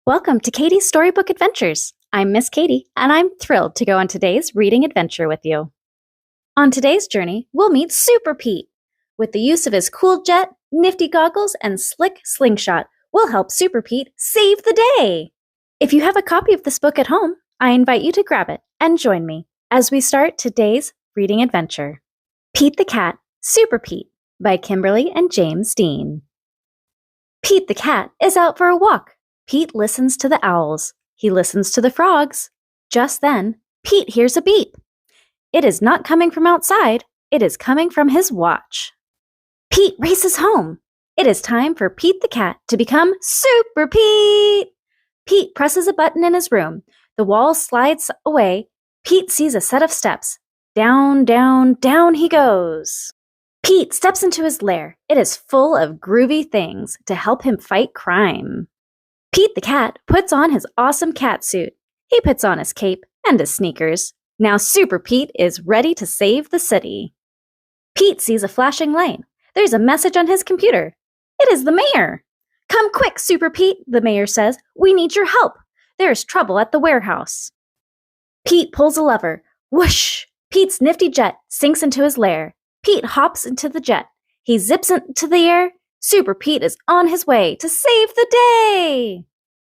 Welcome to Katie's Storybook Adventures. I'm Miss Katie, and I'm thrilled to go on today's reading adventure with you. On today's journey, we'll meet Super Pete. With the use of his cool jet, nifty goggles, and slick slingshot, we'll help Super Pete save the day. If you have a copy of this book at home, I invite you to grab it and join me as we start today's reading adventure. Pete the Cat, Super Pete by Kimberly and James Dean. Pete the cat is out for a walk. Pete listens to the owls. He listens to the frogs. Just then, Pete hears a beep. It is not coming from outside. It is coming from his watch. Pete races home. It is time for Pete the cat to become Super Pete. Pete presses a button in his room. The wall slides away. Pete sees a set of steps. Down, down, down he goes. Pete steps into his lair. It is full of groovy things to help him fight crime. Pete the cat puts on his awesome cat suit. He puts on his cape and his sneakers. Now Super Pete is ready to save the city. Pete sees a flashing light. There's a message on his computer. It is the mayor. "Come quick, Super Pete," the mayor says. "We need your help. There is trouble at the warehouse." Pete pulls a lever. Whoosh! Pete's nifty jet sinks into his lair. Pete hops into the jet. He zips into the air. Super Pete is on his way to save the day.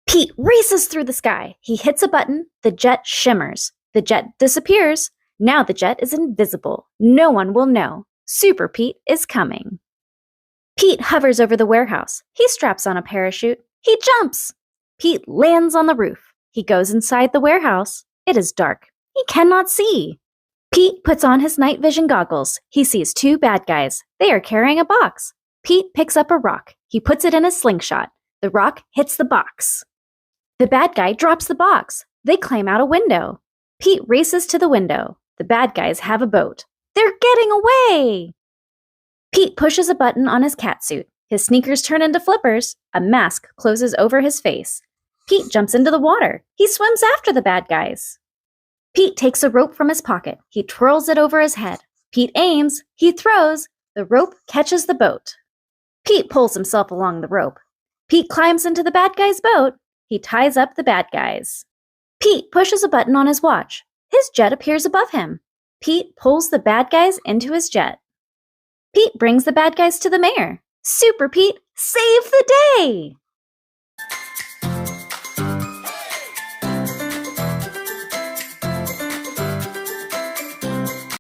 Pete races through the sky. He hits a button. The jet shimmers. The jet disappears. Now the jet is invisible. No one will know. Super Pete is coming. Pete hovers over the warehouse. He straps on a parachute. He jumps. Pete lands on the roof. He goes inside the warehouse. It is dark. He cannot see. Pete puts on his night vision goggles. He sees two bad guys. They are carrying a box. Pete picks up a rock. He puts it in a slingshot. The rock hits the box. The bad guy drops the box. They climb out a window. Pete races to the window. The bad guys have a boat. They're getting away! Pete pushes a button on his catsuit. His sneakers turn into flippers. A mask closes over his face. Pete jumps into the water. He swims after the bad guys. Pete takes a rope from his pocket. He twirls it over his head. Pete aims. He throws. The rope catches the boat. Pete pulls himself along the rope. Pete climbs into the bad guy's boat. He ties up the bad guys. Pete pushes a button on his watch. His jet appears above him. Pete pulls the bad guys into his jet. Pete brings the bad guys to the mayor. Super Pete, save the day!